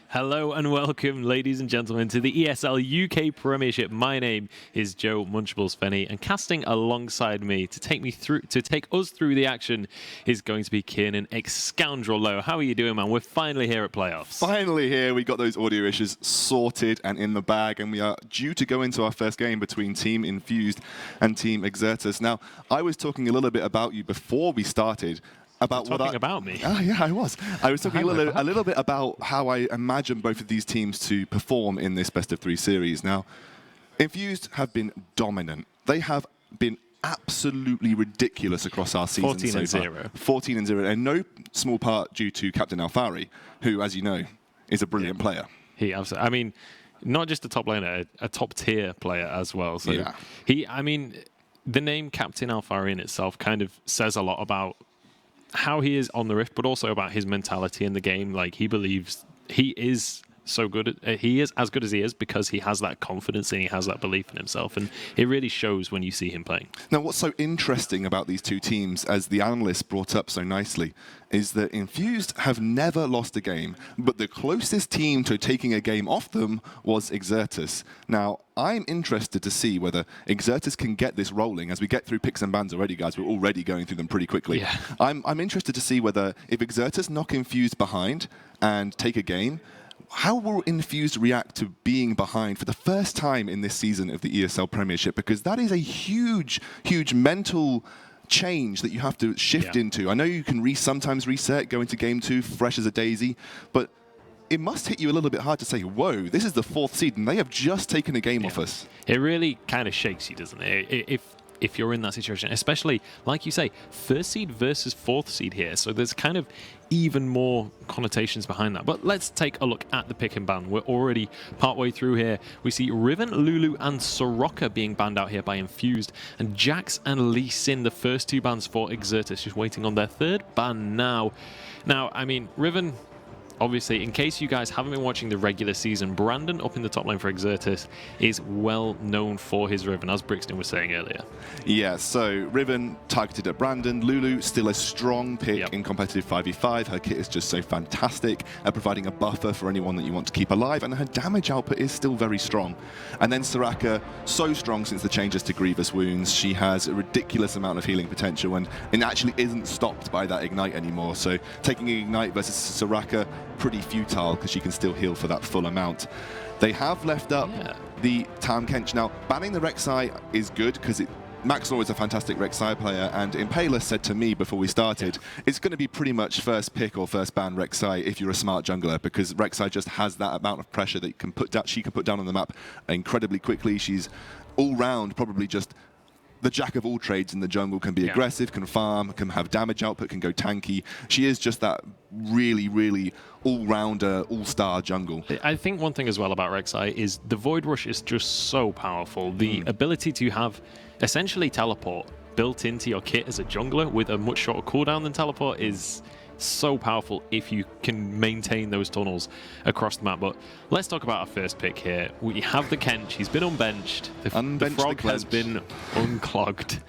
Hello and welcome, ladies and gentlemen, to the ESL UK Premiership. My name is Joe Munchables Fenny, and casting alongside me to take us through the action is going to be Kiernan Scoundrel Low. How are you doing, man? We're finally here at playoffs. Finally here. We got those audio issues sorted and in the bag, and we are due to go into our first game between Team Infused and Team Exertus. Now, I was talking a little bit about you before we started. About me? Oh, yeah, I was. I was talking a little bit about how I imagine both of these teams to perform in this best-of-3 series. Now, Infused have been dominant. They have been absolutely ridiculous across our season 14-0. 14-0, and no small part due to Captain Alfari, who, as you know, is a brilliant player. He absolutely. I mean, not just a top laner, a top-tier player as well. So yeah. The name Captain Alfari in itself kind of says a lot about how he is on the Rift, but also about his mentality in the game. Like, he believes he is so good. He is as good as he is because he has that confidence and he has that belief in himself, and it really shows when you see him playing. Now, what's so interesting about these two teams, as the analyst brought up so nicely, is that Infused have never lost a game, but the closest team to taking a game off them was Exertus. Now, I'm interested to see whether Exertus can get this rolling. As we get through picks and bans already, guys, we're already going through them pretty quickly. Yeah. I'm interested to see whether if Exertus knock Infused behind and take a game, how will Infused react to being behind for the first time in this season of the ESL Premiership? Because that is a huge, huge mental change that you have to shift into. I know you can sometimes reset, go into game 2 fresh as a daisy, but it must hit you a little bit hard to say, whoa, this is the 4th seed and they have just taken a game off us. It really kind of shakes you, doesn't it? If you're in that situation, especially, like you say, 1st seed versus 4th seed here. So there's kind of even more connotations behind that. But let's take a look at the pick and ban. We're already partway through here. We see Riven, Lulu, and Soraka being banned out here by Infused. And Jax and Lee Sin, the first 2 bans for Exertus, just waiting on their 3rd ban now. Now, I mean, Riven, obviously, in case you guys haven't been watching the regular season, Brandon up in the top lane for Exertus is well known for his Riven, as Brixton was saying earlier. Yeah, so Riven targeted at Brandon. Lulu still a strong pick in competitive 5v5. Her kit is just so fantastic at providing a buffer for anyone that you want to keep alive, and her damage output is still very strong. And then Soraka, so strong since the changes to Grievous Wounds. She has a ridiculous amount of healing potential and actually isn't stopped by that Ignite anymore. So taking Ignite versus Soraka, pretty futile because she can still heal for that full amount. They have left up the Tahm Kench. Now, banning the Rek'Sai is good because Maxlaw is a fantastic Rek'Sai player, and Impaler said to me before we started, it's going to be pretty much first pick or first ban Rek'Sai if you're a smart jungler, because Rek'Sai just has that amount of pressure that she can put down on the map incredibly quickly. She's all round probably just the jack of all trades in the jungle, can be aggressive, can farm, can have damage output, can go tanky. She is just that really, really all-rounder, all-star jungle. I think one thing as well about Rek'Sai is the Void Rush is just so powerful. The ability to have essentially teleport built into your kit as a jungler with a much shorter cooldown than teleport is so powerful if you can maintain those tunnels across the map. But let's talk about our first pick here. We have the Kench. He's been unbenched. The frog has been unclogged.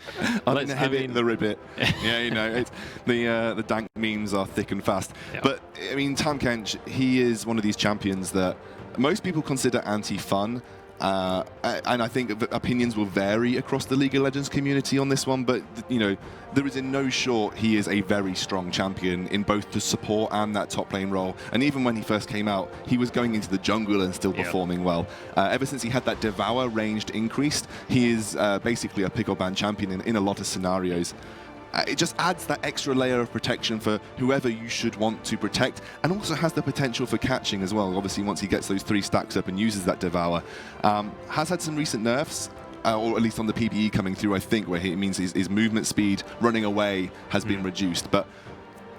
The ribbit. Yeah, you know, the dank memes are thick and fast. Yeah. But I mean, Tahm Kench, he is one of these champions that most people consider anti-fun. And I think opinions will vary across the League of Legends community on this one, but you know, there is in no short he is a very strong champion in both the support and that top lane role. And even when he first came out, he was going into the jungle and still performing well. Ever since he had that Devour ranged increased, he is basically a pick or ban champion in a lot of scenarios. It just adds that extra layer of protection for whoever you should want to protect, and also has the potential for catching as well. Obviously, once he gets those 3 stacks up and uses that Devour. Has had some recent nerfs, or at least on the PBE coming through, I think, where it means his movement speed, running away, has been reduced. But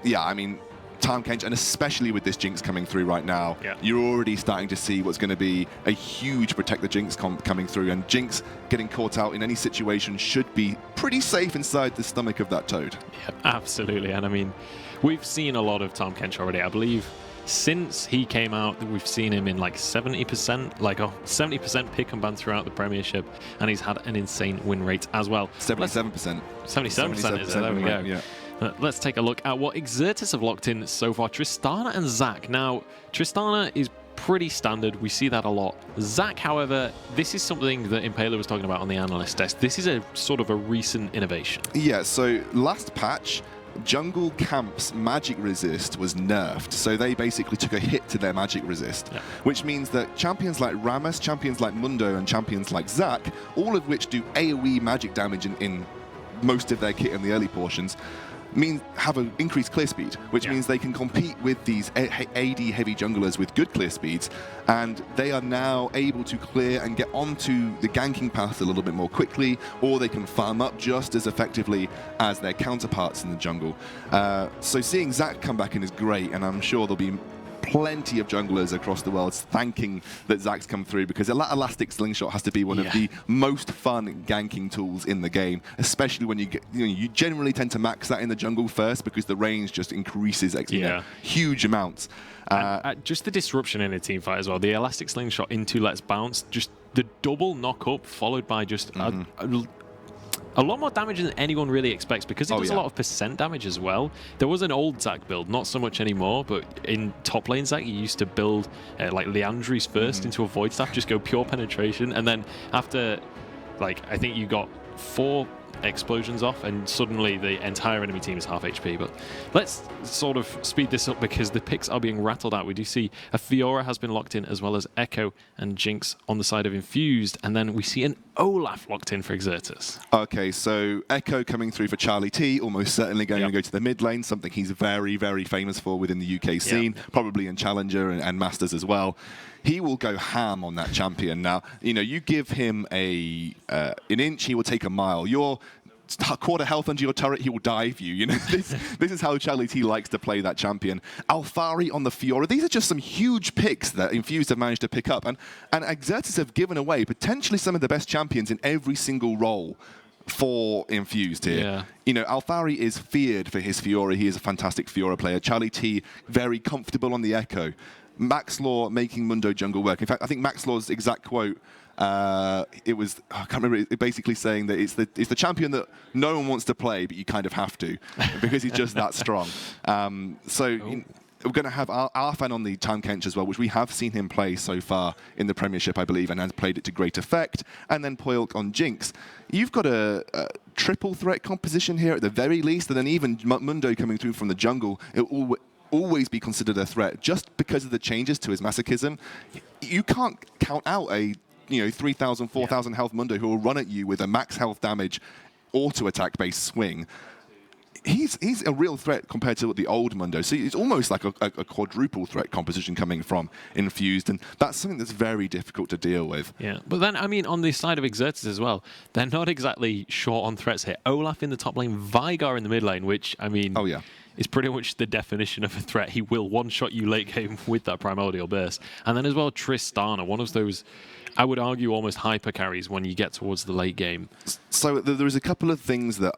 yeah, I mean, Tahm Kench, and especially with this Jinx coming through right now, you're already starting to see what's going to be a huge Protect the Jinx coming through, and Jinx getting caught out in any situation should be pretty safe inside the stomach of that Toad. Yeah, absolutely. And I mean, we've seen a lot of Tahm Kench already. I believe since he came out, we've seen him in like 70%, like 70% pick and ban throughout the Premiership, and he's had an insane win rate as well. 77%. 77% is it? There we go. Yeah. Let's take a look at what Exertus have locked in so far. Tristana and Zac. Now, Tristana is pretty standard. We see that a lot. Zac, however, this is something that Impaler was talking about on the analyst desk. This is a sort of a recent innovation. Yeah, so last patch, Jungle Camp's magic resist was nerfed, so they basically took a hit to their magic resist, which means that champions like Rammus, champions like Mundo, and champions like Zac, all of which do AoE magic damage in most of their kit in the early portions, have an increased clear speed, which means they can compete with these AD heavy junglers with good clear speeds, and they are now able to clear and get onto the ganking path a little bit more quickly, or they can farm up just as effectively as their counterparts in the jungle. So seeing Zac come back in is great, and I'm sure there'll be plenty of junglers across the world thanking that Zac's come through, because Elastic Slingshot has to be one of the most fun ganking tools in the game, especially when you generally tend to max that in the jungle first because the range just increases huge amounts. Just the disruption in a team fight as well. The Elastic Slingshot into Let's Bounce, just the double knock up followed by just a lot more damage than anyone really expects, because it does a lot of percent damage as well. There was an old Zac build, not so much anymore, but in top lane Zac, you used to build like Liandry's first into a Void Staff, just go pure penetration, and then after, like, I think you got 4 explosions off and suddenly the entire enemy team is half HP. But let's sort of speed this up because the picks are being rattled out. We do see a Fiora has been locked in, as well as Echo and Jinx on the side of Infused, and then we see an Olaf locked in for Exertus. Okay, so Echo coming through for Charlie T, almost certainly going to go to the mid lane, something he's very, very famous for within the UK scene, probably in Challenger and Masters as well. He will go ham on that champion. Now, you give him an inch, he will take a mile. You're quarter health under your turret, he will dive you. This is how Charlie T likes to play that champion. Alphari on the Fiora. These are just some huge picks that Infused have managed to pick up. And Exertus have given away potentially some of the best champions in every single role for Infused here. Alphari is feared for his Fiora. He is a fantastic Fiora player. Charlie T, very comfortable on the Echo. Maxlaw making Mundo jungle work. In fact, I think Maxlaw's exact quote, I can't remember, it basically saying that it's the champion that no one wants to play, but you kind of have to, because he's just that strong. We're going to have Arfan on the Tahm Kench as well, which we have seen him play so far in the Premiership, I believe, and has played it to great effect. And then Poilk on Jinx. You've got a triple threat composition here at the very least, and then even Mundo coming through from the jungle. It will always be considered a threat just because of the changes to his masochism. You can't count out a 3,000, 4,000 health Mundo who will run at you with a max health damage auto attack based swing. He's a real threat compared to the old Mundo. So it's almost like a quadruple threat composition coming from Infused, and that's something that's very difficult to deal with. Yeah, but then, on the side of Exertus as well, they're not exactly short on threats here. Olaf in the top lane, Veigar in the mid lane, which, is pretty much the definition of a threat. He will one-shot you late game with that Primordial Burst. And then as well, Tristana, one of those, I would argue, almost hyper carries when you get towards the late game. So there's a couple of things that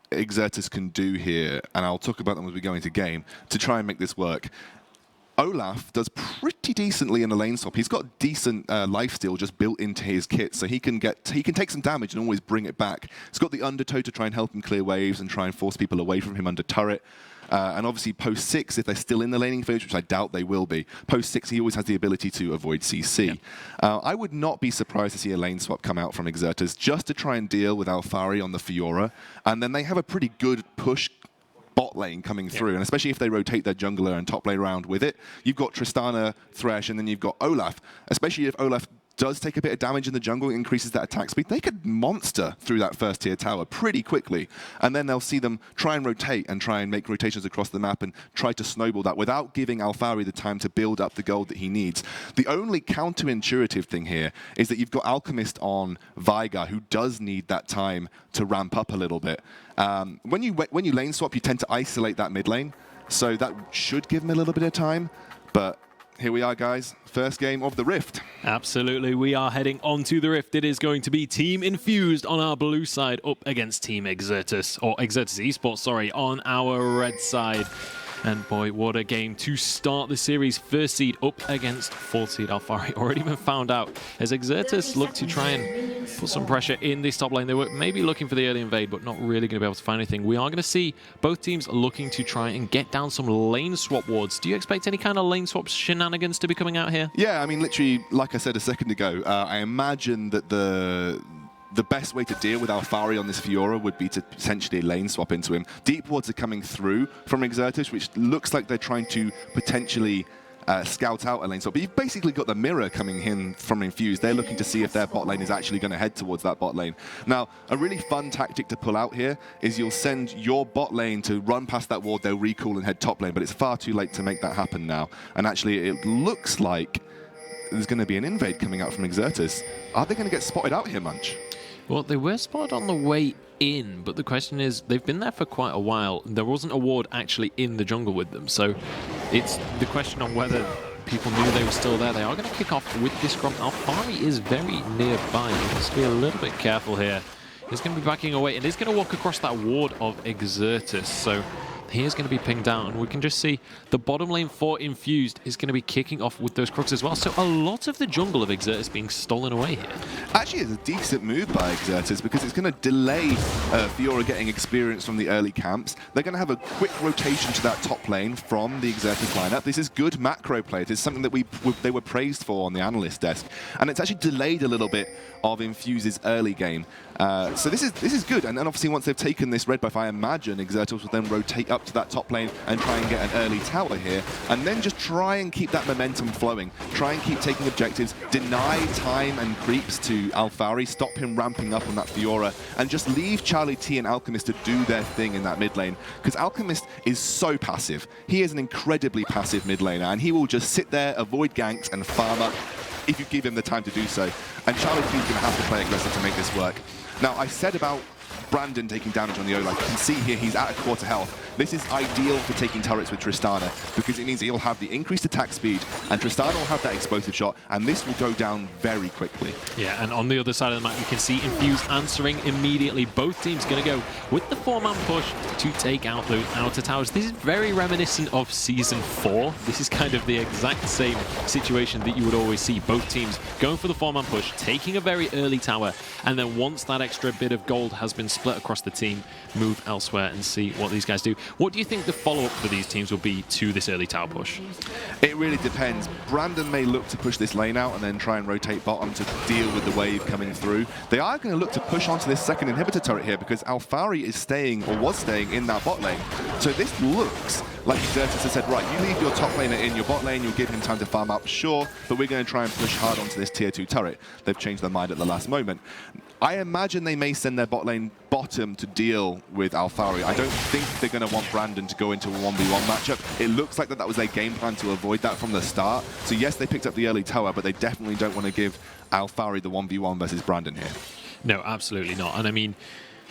Exertus can do here, and I'll talk about them as we go into game, to try and make this work. Olaf does pretty decently in a lane swap. He's got decent lifesteal just built into his kit, so he can take some damage and always bring it back. He's got the Undertow to try and help him clear waves and try and force people away from him under turret. And obviously post 6, if they're still in the laning phase, which I doubt they will be, post 6 he always has the ability to avoid CC. I would not be surprised to see a lane swap come out from Exertus just to try and deal with Alphari on the Fiora, and then they have a pretty good push bot lane coming through, and especially if they rotate their jungler and top lane around with it, you've got Tristana, Thresh, and then you've got Olaf. Especially if Olaf does take a bit of damage in the jungle, increases that attack speed, they could monster through that first tier tower pretty quickly. And then they'll see them try and rotate and try and make rotations across the map and try to snowball that without giving Alphari the time to build up the gold that he needs. The only counterintuitive thing here is that you've got Alchemist on Veigar, who does need that time to ramp up a little bit. When you lane swap, you tend to isolate that mid lane, so that should give him a little bit of time, but here we are, guys. First game of the Rift. Absolutely. We are heading onto the Rift. It is going to be Team Infused on our blue side up against Team Exertus, or Exertus Esports, sorry, on our red side. And boy, what a game to start the series. First seed up against fourth seed Alphari. Already been found out as Exertus look to try and put some pressure in this top lane. They were maybe looking for the early invade, but not really going to be able to find anything. We are going to see both teams looking to try and get down some lane swap wards. Do you expect any kind of lane swap shenanigans to be coming out here? Yeah, I mean, literally, like I said a second ago, I imagine that the best way to deal with Alphari on this Fiora would be to potentially lane swap into him. Deep wards are coming through from Exertus, which looks like they're trying to potentially scout out a lane swap. But you've basically got the mirror coming in from Infused. They're looking to see if their bot lane is actually going to head towards that bot lane. Now, a really fun tactic to pull out here is you'll send your bot lane to run past that ward, they'll recall and head top lane, but it's far too late to make that happen now. And actually, it looks like there's going to be an invade coming out from Exertus. Are they going to get spotted out here, Munch? Well, they were spotted on the way in, but the question is, they've been there for quite a while. There wasn't a ward actually in the jungle with them, so it's the question on whether people knew they were still there. They are going to kick off with this Gromp. Alphari is very nearby. You must be a little bit careful here. He's going to be backing away, and he's going to walk across that ward of Exertus, so he is going to be pinged down, and we can just see the bottom lane for Infused is going to be kicking off with those Crux as well. So a lot of the jungle of Exertus being stolen away here. Actually, it's a decent move by Exertus because it's going to delay Fiora getting experience from the early camps. They're going to have a quick rotation to that top lane from the Exertus lineup. This is good macro play. It is something that they were praised for on the analyst desk, and it's actually delayed a little bit of Infuse's early game. So this is good, and then obviously once they've taken this red buff, I imagine Exertus will then rotate up to that top lane and try and get an early tower here, and then just try and keep that momentum flowing. Try and keep taking objectives, deny time and creeps to Alphari, stop him ramping up on that Fiora, and just leave Charlie T and Alchemist to do their thing in that mid lane, because Alchemist is so passive. He is an incredibly passive mid laner, and he will just sit there, avoid ganks, and farm up if you give him the time to do so. And Charlie T is going to have to play aggressive to make this work. Now, I said about Brandon taking damage on the Olaf. You can see here he's at a quarter health. This is ideal for taking turrets with Tristana because it means he'll have the increased attack speed and Tristana will have that explosive shot, and this will go down very quickly. Yeah, and on the other side of the map you can see Infuse answering immediately. Both teams going to go with the 4-man push to take out those outer towers. This is very reminiscent of Season 4. This is kind of the exact same situation that you would always see. Both teams going for the 4-man push, taking a very early tower, and then once that extra bit of gold has been split across the team, move elsewhere and see what these guys do. What do you think the follow-up for these teams will be to this early tower push? It really depends. Brandon may look to push this lane out and then try and rotate bottom to deal with the wave coming through. They are going to look to push onto this second inhibitor turret here because Alphari is staying, or was staying, in that bot lane. So this looks like Exertus has said, right, you leave your top laner in your bot lane, you'll give him time to farm up, sure, but we're going to try and push hard onto this tier 2 turret. They've changed their mind at the last moment. I imagine they may send their bot lane bottom to deal with Alphari. I don't think they're going to want Brandon to go into a 1v1 matchup. It looks like that was their game plan to avoid that from the start. So yes, they picked up the early tower, but they definitely don't want to give Alphari the 1v1 versus Brandon here. No, absolutely not. And I mean,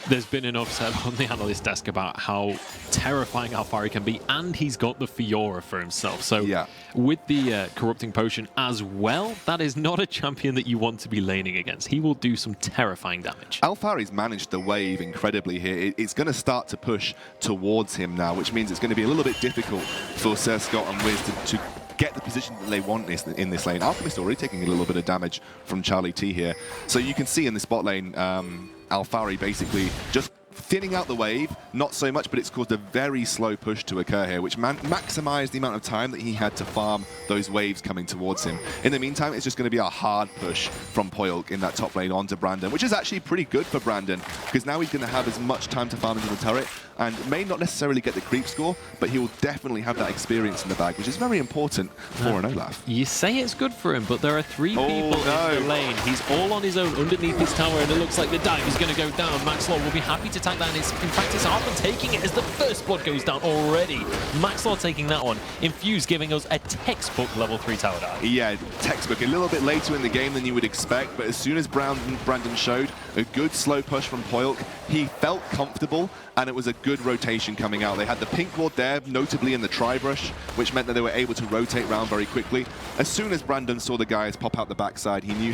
there's been enough said on the analyst desk about how terrifying Alphari can be, and he's got the Fiora for himself. So yeah, with the Corrupting Potion as well, that is not a champion that you want to be laning against. He will do some terrifying damage. Alphari's managed the wave incredibly here. It's going to start to push towards him now, which means it's going to be a little bit difficult for Sir Scott and Wiz to get the position that they want in this lane. Alchemist already taking a little bit of damage from Charlie T here. So you can see in this bot lane, Alphari basically just thinning out the wave, not so much, but it's caused a very slow push to occur here, which maximized the amount of time that he had to farm those waves coming towards him. In the meantime, it's just going to be a hard push from Poyolk in that top lane onto Brandon, which is actually pretty good for Brandon, because now he's going to have as much time to farm into the turret, and may not necessarily get the creep score, but he will definitely have that experience in the bag, which is very important for an Olaf. You say it's good for him, but there are 3 people in the lane. He's all on his own underneath this tower, and it looks like the dive is going to go down. Maxlaw will be happy to take that, and in fact, it's Arthur taking it as the first blood goes down already. Maxlaw taking that one. Infuse giving us a textbook level 3 tower dive. Yeah, textbook. A little bit later in the game than you would expect, but as soon as Brandon showed a good slow push from Poyolk, he felt comfortable, and it was a good rotation coming out. They had the pink ward there, notably in the tri-brush, which meant that they were able to rotate around very quickly. As soon as Brandon saw the guys pop out the backside, he knew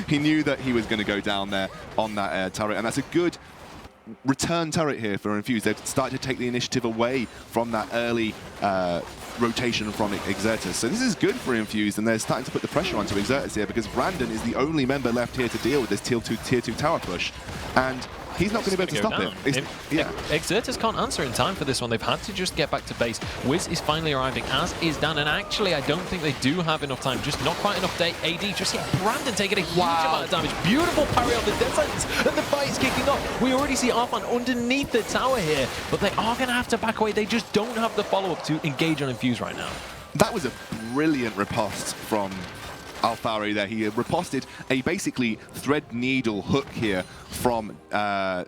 he knew that he was going to go down there on that turret, and that's a good return turret here for Infused. They've started to take the initiative away from that early rotation from Exertus. So this is good for Infused, and they're starting to put the pressure onto Exertus here because Brandon is the only member left here to deal with this tier 2 tower push. And he's not going to be able to stop it. Exertus can't answer in time for this one. They've had to just get back to base. Wiz is finally arriving, as is Dan. And actually, I don't think they do have enough time. Just not quite enough day. AD just hit Brandon taking a huge amount of damage. Beautiful parry on the dead sentence. And the fight is kicking off. We already see Arfan underneath the tower here. But they are going to have to back away. They just don't have the follow-up to engage on Infuse right now. That was a brilliant riposte from Alphari there. He riposted a basically thread needle hook here from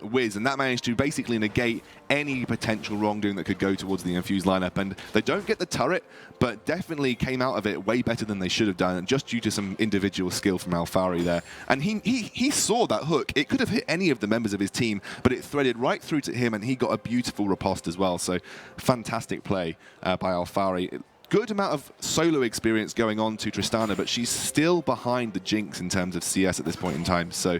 Wiz, and that managed to basically negate any potential wrongdoing that could go towards the Infused lineup. And they don't get the turret, but definitely came out of it way better than they should have done, just due to some individual skill from Alphari there. And he saw that hook. It could have hit any of the members of his team, but it threaded right through to him, and he got a beautiful riposte as well. So fantastic play by Alphari. Good amount of solo experience going on to Tristana, but she's still behind the Jinx in terms of CS at this point in time. So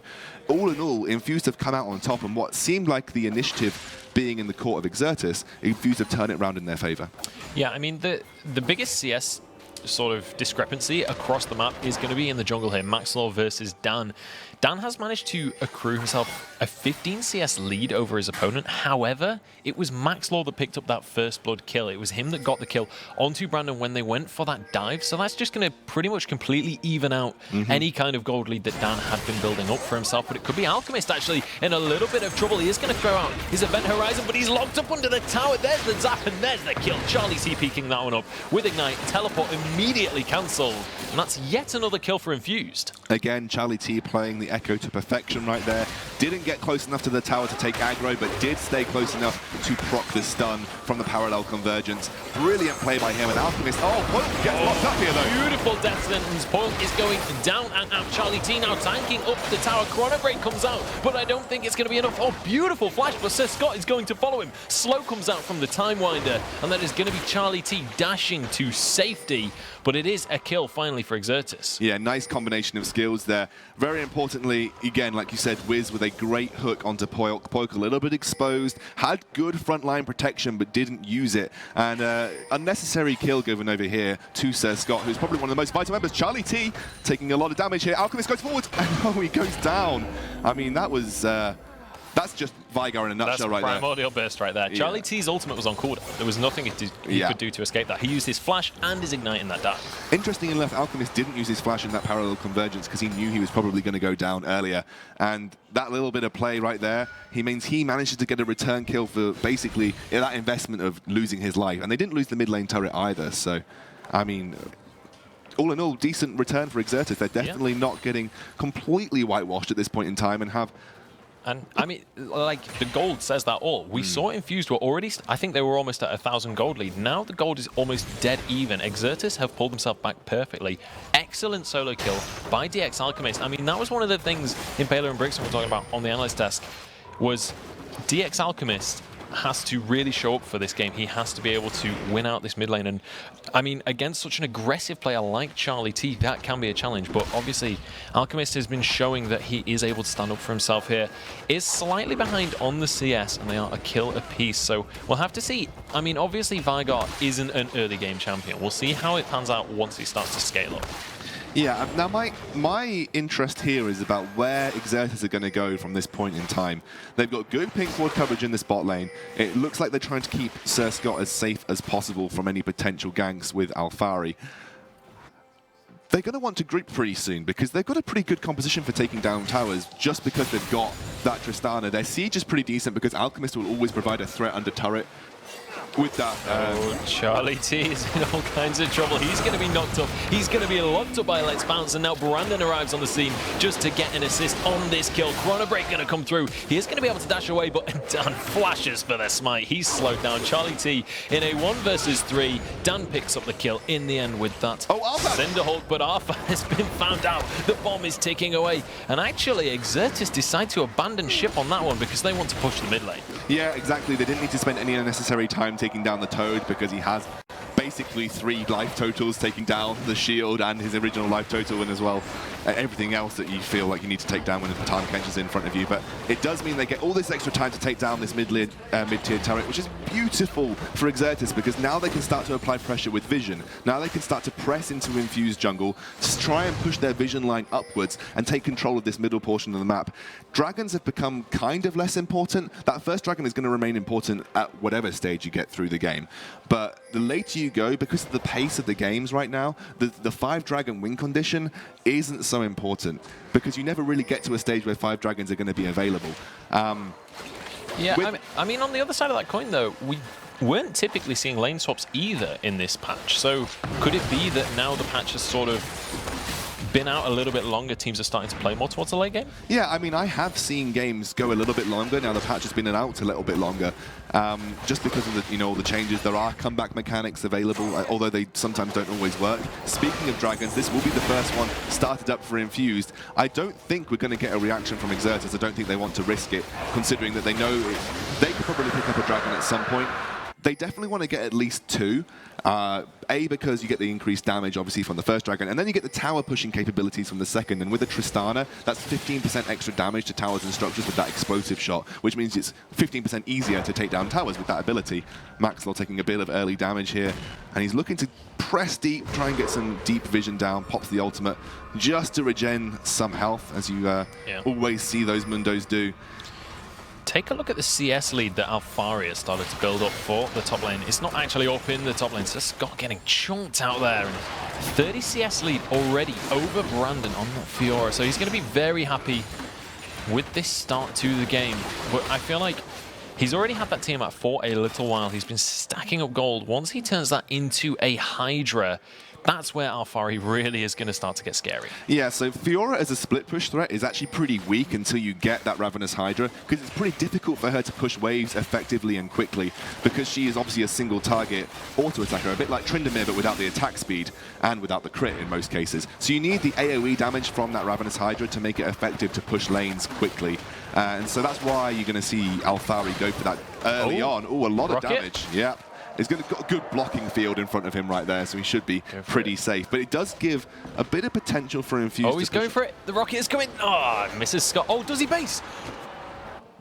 all in all, Infused have come out on top, and what seemed like the initiative being in the court of Exertus, Infused have turned it around in their favor. Yeah, I mean, the biggest CS sort of discrepancy across the map is going to be in the jungle here. Maxlaw versus Dan. Dan has managed to accrue himself a 15 CS lead over his opponent. However, it was Maxlaw that picked up that first blood kill. It was him that got the kill onto Brandon when they went for that dive. So that's just going to pretty much completely even out any kind of gold lead that Dan had been building up for himself. But it could be Alchemist actually in a little bit of trouble. He is going to throw out his Event Horizon, but he's locked up under the tower. There's the zap and there's the kill. Charlie peeking that one up with Ignite. Teleport immediately cancelled. And that's yet another kill for Infused. Again, Charlie T playing the Echo to perfection right there. Didn't get close enough to the tower to take aggro, but did stay close enough to proc the stun from the parallel convergence. Brilliant play by him, and Alchemist, Poilk gets locked up here though. Beautiful death sentence. Poilk is going down and out. Charlie T now tanking up the tower. Chrono Break comes out, but I don't think it's going to be enough. Oh, beautiful flash, but Sir Scott is going to follow him. Slow comes out from the Time Winder, and that is going to be Charlie T dashing to safety, but it is a kill finally for Exertus. Yeah, nice combination of skills there. Very importantly, again, like you said, Wiz with a great hook onto Poilk. Poilk a little bit exposed, had good frontline protection, but didn't use it. And unnecessary kill given over here to Sir Scott, who's probably one of the most vital members. Charlie T taking a lot of damage here. Alchemist goes forward, and oh, he goes down. I mean, that was... that's just Vigar in a nutshell right there. That's primordial burst right there. Yeah. Charlie T's ultimate was on cooldown. There was nothing he could do to escape that. He used his flash and his ignite in that dive. Interestingly enough, Alchemist didn't use his flash in that parallel convergence because he knew he was probably going to go down earlier. And that little bit of play right there, he means he manages to get a return kill for basically that investment of losing his life. And they didn't lose the mid lane turret either. So, I mean... all in all, decent return for Exertus. They're definitely not getting completely whitewashed at this point in time and have... And, I mean, like, the gold says that all. We saw Infused were already... I think they were almost at 1,000 gold lead. Now the gold is almost dead even. Exertus have pulled themselves back perfectly. Excellent solo kill by DX Alchemist. I mean, that was one of the things Impaler and Brixton were talking about on the analyst desk, was DX Alchemist has to really show up for this game. He has to be able to win out this mid lane. And I mean, against such an aggressive player like Charlie T, that can be a challenge. But obviously, Alchemist has been showing that he is able to stand up for himself here. Is slightly behind on the CS, and they are a kill apiece. So we'll have to see. I mean, obviously, Vigar isn't an early game champion. We'll see how it pans out once he starts to scale up. Yeah, now my interest here is about where Exertus are going to go from this point in time. They've got good pink ward coverage in the bot lane. It looks like they're trying to keep Sir Scott as safe as possible from any potential ganks with Alphari. They're going to want to group pretty soon because they've got a pretty good composition for taking down towers just because they've got that Tristana. Their siege is pretty decent because Alchemist will always provide a threat under turret. With that, Charlie T is in all kinds of trouble. He's going to be knocked up. He's going to be locked up by Let's Bounce, and now Brandon arrives on the scene just to get an assist on this kill. Chrono Break going to come through. He is going to be able to dash away, but Dan flashes for the smite. He's slowed down. Charlie T in a 1 versus 3. Dan picks up the kill in the end with that. Oh, Arfan! Cinderhulk, but Arfan has been found out. The bomb is ticking away, and actually Exertus decide to abandon ship on that one because they want to push the mid lane. Yeah, exactly. They didn't need to spend any unnecessary time taking down the Toad because he has basically 3 life totals, taking down the shield and his original life total, and as well everything else that you feel like you need to take down when the Tahm Kench is in front of you. But it does mean they get all this extra time to take down this mid-tier turret, which is beautiful for Xertus, because now they can start to apply pressure with vision. Now they can start to press into Infused jungle, to try and push their vision line upwards and take control of this middle portion of the map. Dragons have become kind of less important. That first dragon is going to remain important at whatever stage you get through the game. But the later you go, because of the pace of the games right now, the 5-dragon win condition isn't so important, because you never really get to a stage where 5 dragons are going to be available. Yeah, I mean, on the other side of that coin, though, we weren't typically seeing lane swaps either in this patch. So could it be that now the patch has sort of been out a little bit longer, teams are starting to play more towards the late game? Yeah, I mean, I have seen games go a little bit longer. Now the patch has been out a little bit longer, just because of the, all the changes. There are comeback mechanics available, although they sometimes don't always work. Speaking of dragons, this will be the first one started up for Infused. I don't think we're going to get a reaction from Xertus. I don't think they want to risk it, considering that they know they could probably pick up a dragon at some point. They definitely want to get at least 2. A, because you get the increased damage, obviously, from the first dragon, and then you get the tower pushing capabilities from the second. And with a Tristana, that's 15% extra damage to towers and structures with that explosive shot, which means it's 15% easier to take down towers with that ability. Maxwell taking a bit of early damage here, and he's looking to press deep, try and get some deep vision down, pops the ultimate, just to regen some health, as you always see those Mundos do. Take a look at the CS lead that Alphari has started to build up for the top lane. It's not actually up in the top lane, so Scott getting chunked out there. And 30 CS lead already over Brandon on that Fiora, so he's going to be very happy with this start to the game. But I feel like he's already had that team up for a little while. He's been stacking up gold. Once he turns that into a Hydra, that's where Alphari really is going to start to get scary. Yeah, so Fiora as a split push threat is actually pretty weak until you get that Ravenous Hydra, because it's pretty difficult for her to push waves effectively and quickly, because she is obviously a single target auto attacker, a bit like Tryndamere, but without the attack speed and without the crit in most cases. So you need the AoE damage from that Ravenous Hydra to make it effective to push lanes quickly. And so that's why you're going to see Alphari go for that early on. Oh, a lot of damage. Yeah. He's got a good blocking field in front of him right there, so he should be pretty safe. But it does give a bit of potential for Infused. Oh, he's going for it. The rocket is coming. Oh, misses Scott. Oh, does he base?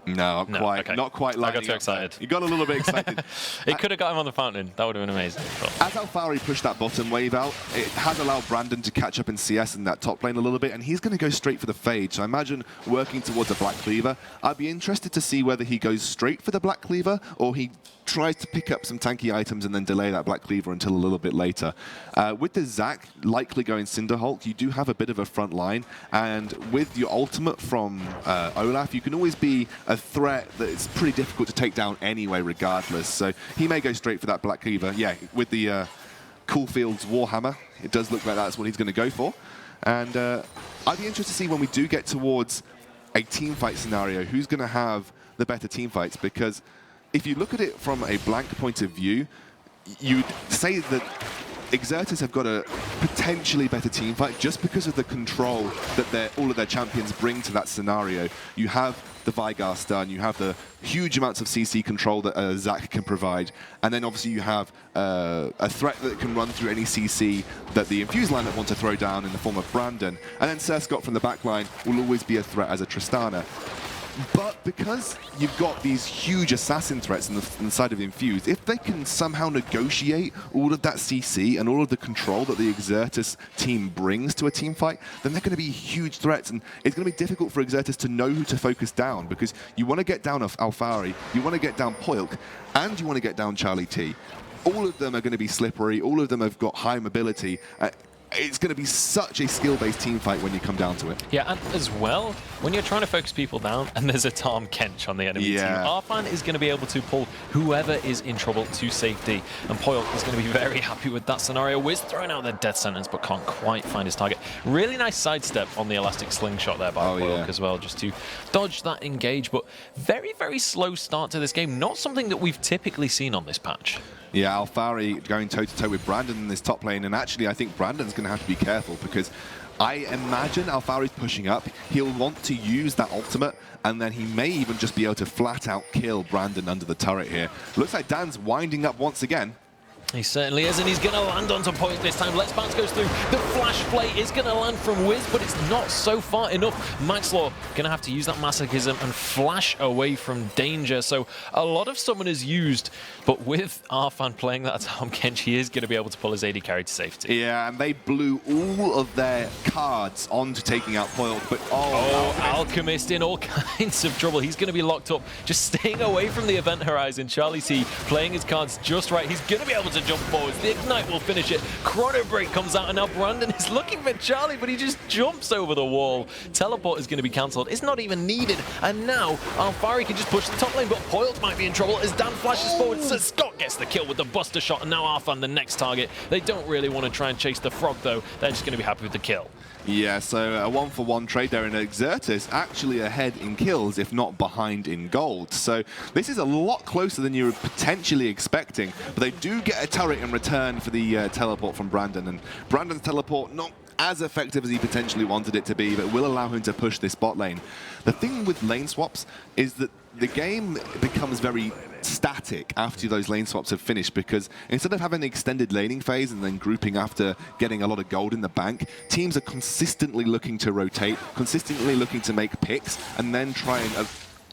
No, not quite like I got too excited. You got a little bit excited. It could have got him on the fountain. That would have been amazing. As Alphari pushed that bottom wave out, it has allowed Brandon to catch up in CS in that top lane a little bit, and he's going to go straight for the Fade. So I imagine working towards a Black Cleaver. I'd be interested to see whether he goes straight for the Black Cleaver or he tries to pick up some tanky items and then delay that Black Cleaver until a little bit later. With the Zac likely going Cinderhulk, you do have a bit of a front line, and with your ultimate from Olaf, you can always be a threat that it's pretty difficult to take down anyway, regardless. So he may go straight for that Black Cleaver. Yeah, with the Coolfields Warhammer, it does look like that's what he's going to go for. And I'd be interested to see when we do get towards a team fight scenario, who's going to have the better team fights, because if you look at it from a blank point of view, you'd say that Xertus have got a potentially better team fight just because of the control that all of their champions bring to that scenario. You have the Veigar stun, you have the huge amounts of CC control that Zac can provide, and then obviously you have a threat that can run through any CC that the Infused lineup want to throw down in the form of Brandon, and then Sir Scott from the backline will always be a threat as a Tristana. But because you've got these huge assassin threats on the side of Infused, if they can somehow negotiate all of that CC and all of the control that the Xertus team brings to a team fight, then they're going to be huge threats, and it's going to be difficult for Xertus to know who to focus down, because you want to get down Alphari, you want to get down Poilk, and you want to get down Charlie T. All of them are going to be slippery, all of them have got high mobility. It's going to be such a skill-based team fight when you come down to it. Yeah, and as well, when you're trying to focus people down and there's a Tahm Kench on the enemy team, Arfan is going to be able to pull whoever is in trouble to safety. And Poilk is going to be very happy with that scenario. Wiz throwing out their death sentence, but can't quite find his target. Really nice sidestep on the elastic slingshot there by Poilk as well, just to dodge that engage. But very, very slow start to this game. Not something that we've typically seen on this patch. Yeah, Alphari going toe-to-toe with Brandon in this top lane, and actually I think Brandon's going to have to be careful, because I imagine Alphari's pushing up. He'll want to use that ultimate, and then he may even just be able to flat-out kill Brandon under the turret here. Looks like Dan's winding up once again. He certainly is, and he's going to land onto point this time. Let's Bounce goes through. The flash play is going to land from Wiz, but it's not so far enough. Maxlor going to have to use that Masochism and flash away from danger. So a lot of summoners used, but with Arfan playing that Tahm Kench, he is going to be able to pull his AD carry to safety. Yeah, and they blew all of their cards onto taking out Foiled, but Alchemist in all kinds of trouble. He's going to be locked up, just staying away from the event horizon. Charlie T playing his cards just right. He's going to be able to jump forwards. The Ignite will finish it. Chrono Break comes out, and now Brandon is looking for Charlie, but he just jumps over the wall. Teleport is going to be cancelled. It's not even needed. And now Alphari can just push the top lane, but Poilt might be in trouble as Dan flashes forward. So Scott gets the kill with the Buster Shot, and now Arfan the next target. They don't really want to try and chase the Frog, though. They're just going to be happy with the kill. Yeah, so a 1-for-1 trade there, and Exertus actually ahead in kills, if not behind in gold. So this is a lot closer than you were potentially expecting, but they do get a turret in return for the teleport from Brandon, and Brandon's teleport not as effective as he potentially wanted it to be, but will allow him to push this bot lane. The thing with lane swaps is that the game becomes very static after those lane swaps have finished, because instead of having an extended laning phase and then grouping after getting a lot of gold in the bank, teams are consistently looking to rotate, consistently looking to make picks, and then try and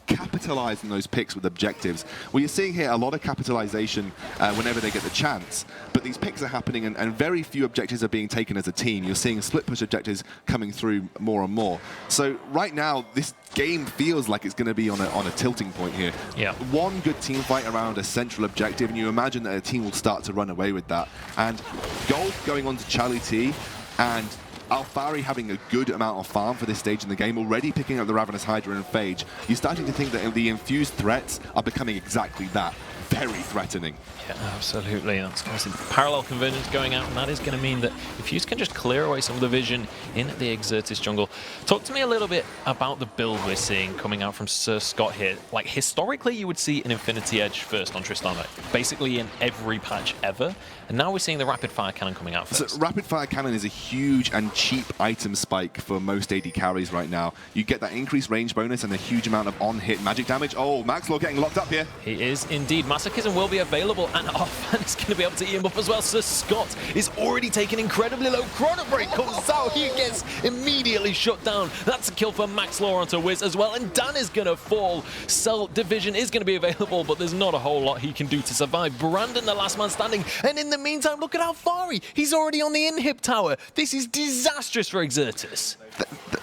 capitalize on those picks with objectives. Well, you're seeing here a lot of capitalization whenever they get the chance, but these picks are happening and very few objectives are being taken as a team. You're seeing split push objectives coming through more and more. So right now, this game feels like it's going to be on a tilting point here. Yeah. One good team fight around a central objective, and you imagine that a team will start to run away with that. And gold going on to Charlie T, and Alphari having a good amount of farm for this stage in the game, already picking up the Ravenous Hydra and Phage. You're starting to think that the infused threats are becoming exactly that. Very threatening. Yeah, absolutely. That's going to see parallel convergence going out, and that is going to mean that Infuse can just clear away some of the vision in the Exertus jungle. Talk to me a little bit about the build we're seeing coming out from Sir Scott here. Like, historically, you would see an Infinity Edge first on Tristana, basically in every patch ever, and now we're seeing the Rapid Fire Cannon coming out first. So Rapid Fire Cannon is a huge and cheap item spike for most AD carries right now. You get that increased range bonus and a huge amount of on-hit magic damage. Oh, Maxlor getting locked up here. He is indeed. Masochism will be available, and Arfan is going to be able to eat him up as well. Sir Scott is already taking incredibly low. Chrono Break comes out. He gets immediately shut down. That's a kill for Maxlor onto Wiz as well, and Dan is going to fall. Cell Division is going to be available, but there's not a whole lot he can do to survive. Brandon, the last man standing, and in the meantime, look at Alphari. He's already on the inhib tower. This is disastrous for Exertus.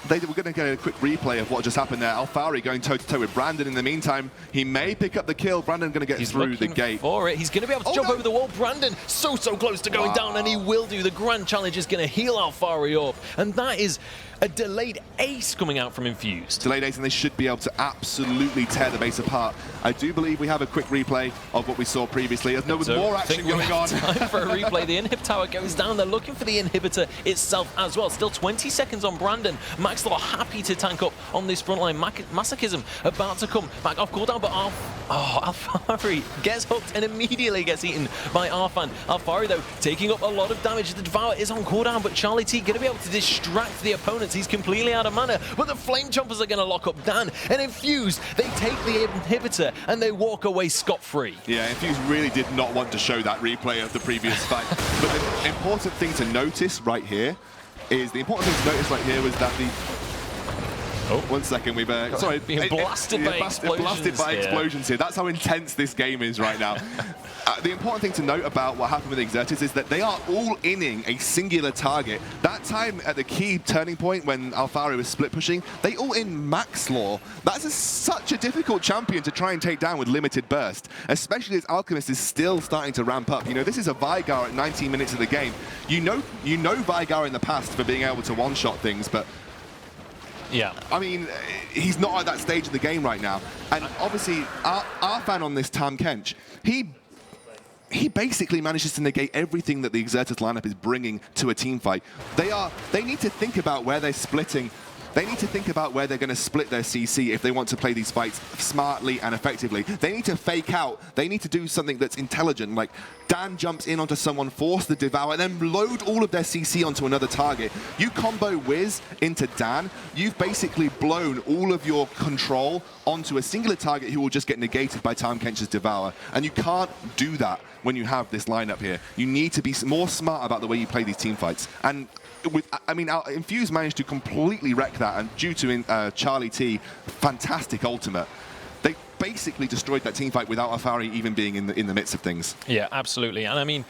We're going to get a quick replay of what just happened there. Alphari going toe-to-toe with Brandon in the meantime. He may pick up the kill. Brandon going to get through the gate. For it. He's going to be able to jump over the wall. Brandon so close to going down, and he will do. The Grand Challenge is going to heal Alphari up, and that is a delayed ace coming out from Infused. Delayed ace, and they should be able to absolutely tear the base apart. I do believe we have a quick replay of what we saw previously. There was more action going on. Time for a replay. The inhib tower goes down. They're looking for the inhibitor itself as well. Still 20 seconds on Brandon. Maxlor happy to tank up on this front line. Masochism about to come back off cooldown, but Alphari gets hooked and immediately gets eaten by Arfan. Alphari, though, taking up a lot of damage. The Devour is on cooldown, but Charlie T going to be able to distract the opponents. He's completely out of mana, but the Flame Chompers are going to lock up Dan, and Infuse, they take the inhibitor and they walk away scot-free. Yeah, Infuse really did not want to show that replay of the previous fight. But the important thing to notice right here was that the... Oh, 1 second, we've... sorry. Being blasted by explosions here. That's how intense this game is right now. The important thing to note about what happened with Exertus is that they are all inning a singular target. That time at the key turning point when Alphari was split pushing, they all in Maxlor. That's such a difficult champion to try and take down with limited burst, especially as Alchemist is still starting to ramp up. You know, this is a Veigar at 19 minutes of the game. You know Veigar in the past for being able to one-shot things, but yeah, I mean, he's not at that stage of the game right now. And obviously, Arfan on this Tahm Kench, he basically manages to negate everything that the Exertus lineup is bringing to a team fight. They need to think about where they're splitting. They need to think about where they're going to split their CC if they want to play these fights smartly and effectively. They need to fake out. They need to do something that's intelligent, like Dan jumps in onto someone, force the Devour, and then load all of their CC onto another target. You combo Wiz into Dan, you've basically blown all of your control onto a singular target who will just get negated by Tahm Kench's Devour, and you can't do that. when you have this lineup here. You need to be more smart about the way you play these team fights. And Infuse managed to completely wreck that, and due to Charlie T, fantastic ultimate, they basically destroyed that team fight without Alphari even being in the midst of things. Yeah, absolutely. And I mean,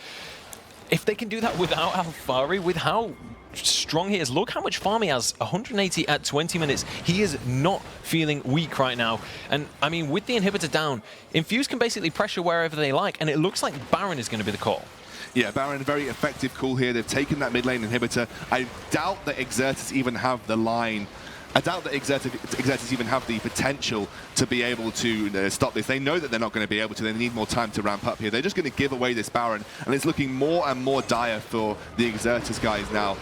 if they can do that without Alphari, with how strong he is, look how much farm he has, 180 at 20 minutes. He is not feeling weak right now. And I mean, with the inhibitor down, Infuse can basically pressure wherever they like, and it looks like Baron is going to be the call. Yeah, Baron, very effective call here. They've taken that mid lane inhibitor. I doubt that Exertus even have the line. I doubt that Exertus even have the potential to be able to stop this. They know that they're not going to be able to. They need more time to ramp up here. They're just going to give away this Baron, and it's looking more and more dire for the Exertus guys now.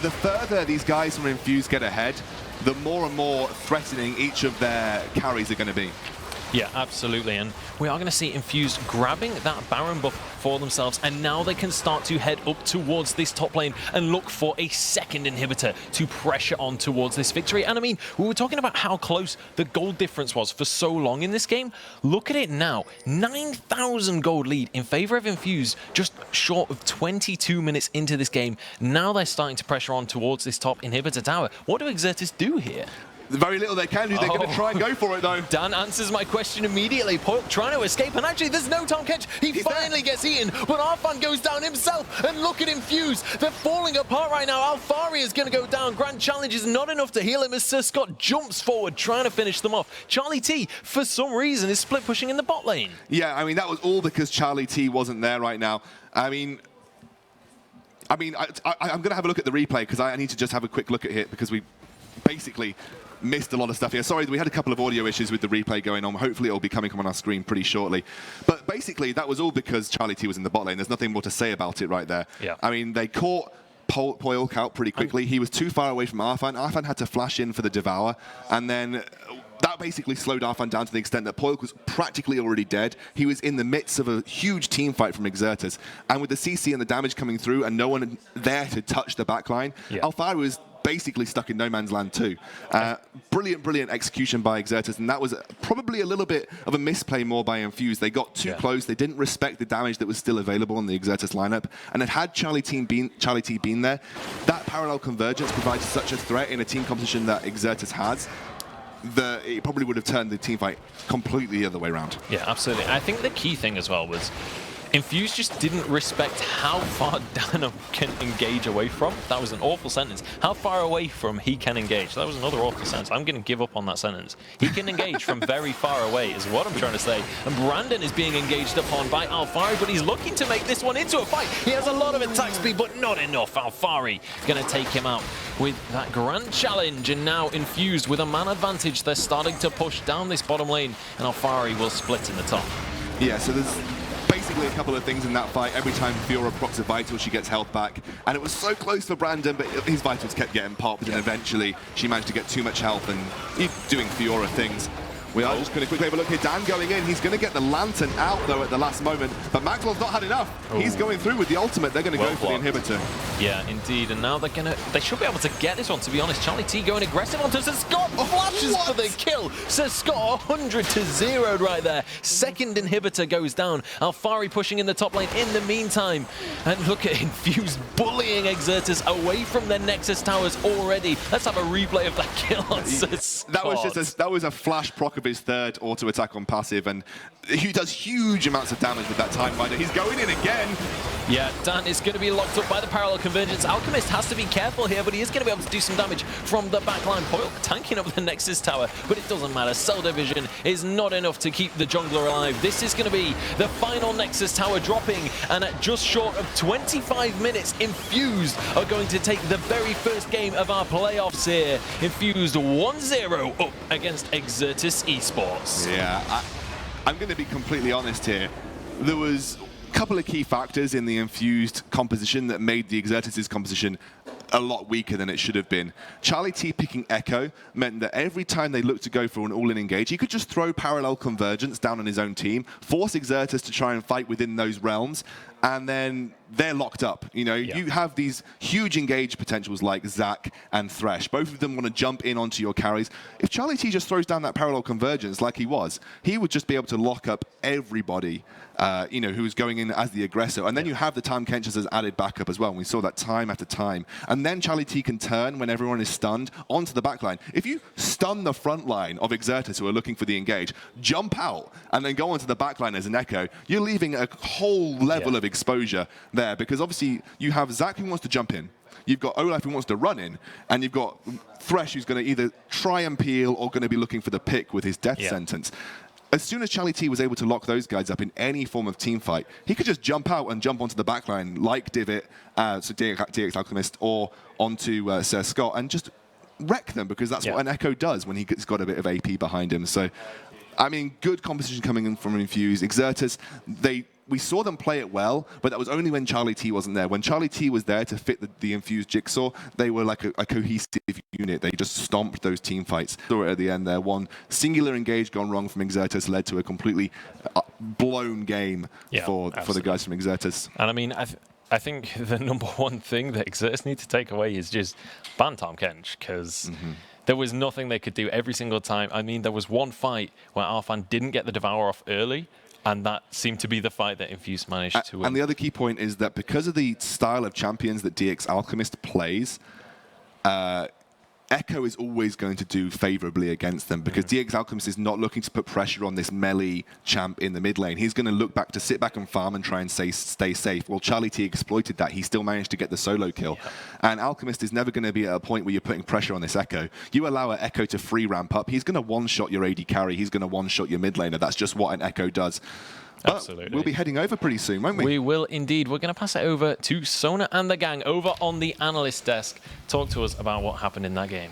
The further these guys from Infuse get ahead, the more and more threatening each of their carries are going to be. Yeah, absolutely. And we are going to see Infuse grabbing that Baron buff for themselves, and now they can start to head up towards this top lane and look for a second inhibitor to pressure on towards this victory. And I mean, we were talking about how close the gold difference was for so long in this game. Look at it now, 9,000 gold lead in favor of Infuse just short of 22 minutes into this game. Now they're starting to pressure on towards this top inhibitor tower. What do Exertus do here? Very little they can do. They're going to try and go for it, though. Dan answers my question immediately. Poilk trying to escape, and actually there's no Tahm Kench. He finally gets eaten, but Arfan goes down himself, and look at Infuse. They're falling apart right now. Alphari is going to go down. Grand Challenge is not enough to heal him as Sir Scott jumps forward, trying to finish them off. Charlie T, for some reason, is split pushing in the bot lane. Yeah, I mean, that was all because Charlie T wasn't there right now. I'm going to have a look at the replay, because I need to just have a quick look at it, because we basically missed a lot of stuff here. Sorry, we had a couple of audio issues with the replay going on. Hopefully it'll be coming on our screen pretty shortly. But basically, that was all because Charlie T was in the bot lane. There's nothing more to say about it right there. Yeah. I mean, they caught Poilk out pretty quickly. He was too far away from Arfan. Arfan had to flash in for the Devour, and then that basically slowed Arfan down to the extent that Poilk was practically already dead. He was in the midst of a huge team fight from Exertus. And with the CC and the damage coming through and no one there to touch the backline, Alphari was basically stuck in no man's land too. Brilliant execution by Exertus, and that was probably a little bit of a misplay more by Infuse. They got too close. They didn't respect the damage that was still available in the Exertus lineup, and had Charlie T been there, that parallel convergence provides such a threat in a team composition that Exertus has, that it probably would have turned the team fight completely the other way around. Yeah, absolutely. I think the key thing as well was Infuse just didn't respect how far Dana can engage away from. That was an awful sentence. How far away from he can engage. That was another awful sentence. I'm going to give up on that sentence. He can engage from very far away is what I'm trying to say. And Brandon is being engaged upon by Alphari, but he's looking to make this one into a fight. He has a lot of attack speed, but not enough. Alphari going to take him out with that Grand Challenge. And now Infused with a man advantage. They're starting to push down this bottom lane, and Alphari will split in the top. Yeah, so there's basically a couple of things in that fight. Every time Fiora procs a Vital, she gets health back. And it was so close for Brandon, but his Vitals kept getting popped, and eventually she managed to get too much health and doing Fiora things. We are just going to quickly have a look here. Dan going in. He's going to get the Lantern out, though, at the last moment. But Maxwell's not had enough. He's going through with the ultimate. They're going to go for the inhibitor. Yeah, indeed. And now they should be able to get this one, to be honest. Charlie T going aggressive onto Sir Scott. Flashes for the kill. Sir Scott 100-0 right there. Second inhibitor goes down. Alphari pushing in the top lane in the meantime. And look at Infuse bullying Exertus away from their Nexus towers already. Let's have a replay of that kill on Sir Scott. That was a flash proc of his third auto attack on passive, and he does huge amounts of damage with that time binder. He's going in again. Yeah, Dan is going to be locked up by the parallel convergence. Alchemist has to be careful here, but he is going to be able to do some damage from the backline. Poilk tanking up the Nexus tower, but it doesn't matter. Cell division is not enough to keep the jungler alive. This is going to be the final Nexus tower dropping, and at just short of 25 minutes, Infused are going to take the very first game of our playoffs here. Infused 1-0 up against Exertus Esports. Yeah, I'm going to be completely honest here. There was a couple of key factors in the Infused composition that made the Exertus' composition a lot weaker than it should have been. Charlie T picking Echo meant that every time they looked to go for an all-in engage, he could just throw parallel convergence down on his own team, force Exertus to try and fight within those realms, and then they're locked up. You know, you have these huge engage potentials like Zac and Thresh. Both of them want to jump in onto your carries. If Charlie T just throws down that parallel convergence like he would just be able to lock up everybody, you know, who's going in as the aggressor. And then you have the Tahm Kench as added backup as well. And we saw that time after time. And then Charlie T can turn when everyone is stunned onto the back line. If you stun the front line of Exertus who are looking for the engage, jump out, and then go onto the back line as an Echo, you're leaving a whole level of exposure there, because obviously you have Zac who wants to jump in, you've got Olaf who wants to run in, and you've got Thresh who's going to either try and peel or going to be looking for the pick with his death sentence. As soon as Charlie T was able to lock those guys up in any form of team fight, he could just jump out and jump onto the backline like Divot, so DX Alchemist, or onto Sir Scott, and just wreck them, because that's what an Echo does when he's got a bit of AP behind him. So, I mean, good competition coming in from Infuse. Exertus, we saw them play it well, but that was only when Charlie T wasn't there. When Charlie T was there to fit the Infused jigsaw, they were like a cohesive unit. They just stomped those team fights. Saw it at the end there. One singular engage gone wrong from Exertus led to a completely blown game for the guys from Exertus. And I mean, I think the number one thing that Exertus need to take away is just ban Tahm Kench, because there was nothing they could do every single time. I mean, there was one fight where Arfan didn't get the Devour off early, and that seemed to be the fight that Infuse managed to win. And the other key point is that because of the style of champions that DX Alchemist plays, Echo is always going to do favorably against them, because DX Alchemist is not looking to put pressure on this melee champ in the mid lane. He's going to look back to sit back and farm and try and stay safe. Well, Charlie T exploited that. He still managed to get the solo kill. And Alchemist is never going to be at a point where you're putting pressure on this Echo. You allow an Echo to free ramp up, he's going to one-shot your AD carry. He's going to one-shot your mid laner. That's just what an Echo does. But Absolutely. We'll be heading over pretty soon, won't we? We will indeed. We're going to pass it over to Sona and the gang over on the analyst desk. Talk to us about what happened in that game.